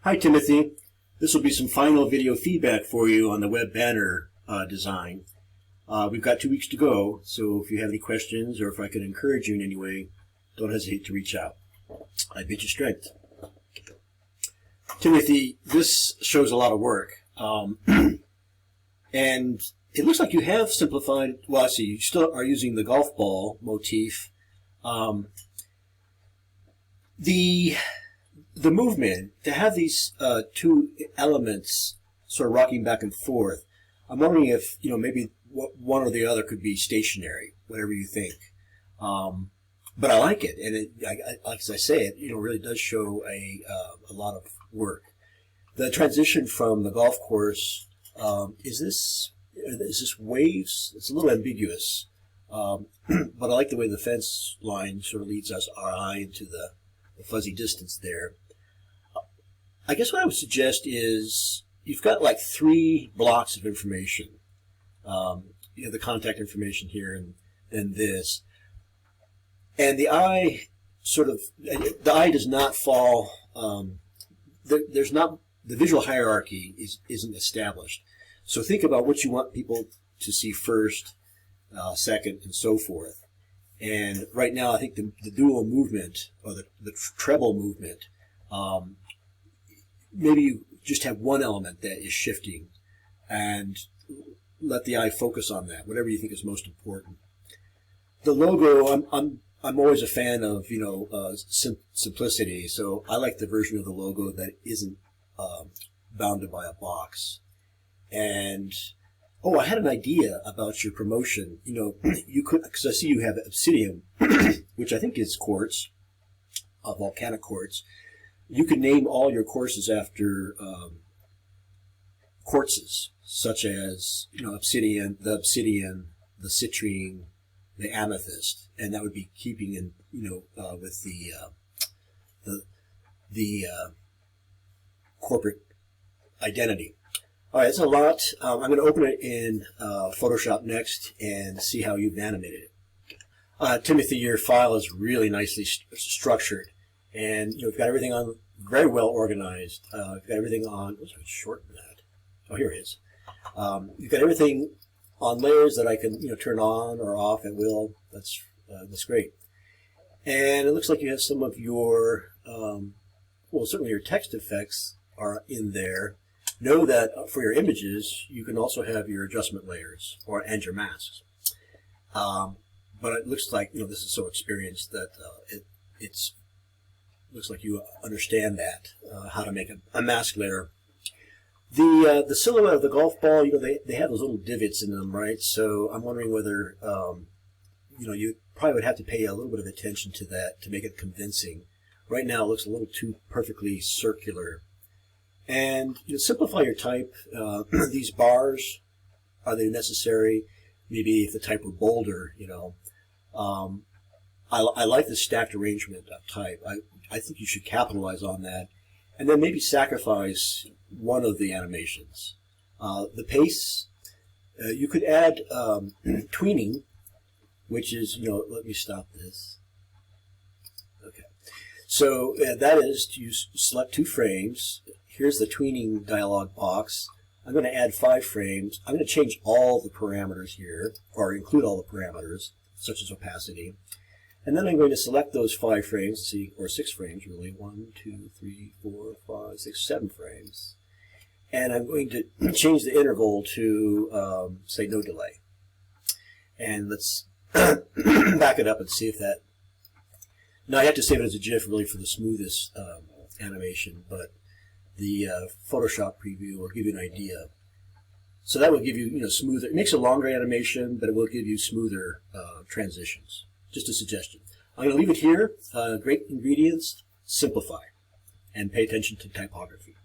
Hi Timothy, this will be some final video feedback for you on the web banner design. We've got 2 weeks to go, so if you have any questions or if I can encourage you in any way, don't hesitate to reach out. I bid you strength. Timothy, this shows a lot of work, and it looks like you have simplified. Well, I see you still are using the golf ball motif. The movement, to have these two elements sort of rocking back and forth, I'm wondering if, maybe one or the other could be stationary, whatever you think. But I like it, and like as I say, it really does show a lot of work. The transition from the golf course, is this waves? It's a little ambiguous, but I like the way the fence line sort of leads our eye into the fuzzy distance there. I guess what I would suggest is you've got like 3 blocks of information. The contact information here and then this. And the eye does not fall, there's not, the visual hierarchy isn't established. So think about what you want people to see first, second, and so forth. And right now I think the dual movement, or the treble movement, maybe you just have one element that is shifting and let the eye focus on that, whatever you think is most important. The logo, I'm always a fan of, simplicity, so I like the version of the logo that isn't bounded by a box. And, I had an idea about your promotion. You could, because I see you have obsidian, which I think is quartz, volcanic quartz. You could name all your courses after quartzes, such as obsidian, the citrine, the amethyst, and that would be keeping in with the corporate identity. All right, that's a lot. I'm going to open it in Photoshop next and see how you've animated it. Timothy, your file is really nicely structured. And you've got everything on very well organized. You've got everything on. Let's shorten that. Oh, here it is. You've got everything on layers that I can turn on or off at will. That's great. And it looks like you have some of your certainly your text effects are in there. Know that for your images you can also have your adjustment layers and your masks. But it looks like this is so experienced that it's looks like you understand that, how to make a mask layer. The silhouette of the golf ball, they have those little divots in them, right? So I'm wondering whether, you probably would have to pay a little bit of attention to that to make it convincing. Right now it looks a little too perfectly circular. And simplify your type. These bars, are they necessary? Maybe if the type were bolder, I like the stacked arrangement of type. I think you should capitalize on that, and then maybe sacrifice one of the animations. The pace, you could add tweening, which is, let me stop this. Okay. So that is to select 2 frames. Here's the tweening dialog box. I'm going to add 5 frames. I'm going to change all the parameters here, or include all the parameters, such as opacity. And then I'm going to select those 5 frames, or 6 frames really, 1, 2, 3, 4, 5, 6, 7 frames. And I'm going to change the interval to, say, no delay. And let's back it up and see if that... Now I have to save it as a GIF really for the smoothest animation, but the Photoshop preview will give you an idea. So that will give you, smoother... It makes a longer animation, but it will give you smoother transitions. Just a suggestion. I'm going to leave it here. Great ingredients, simplify, and pay attention to typography.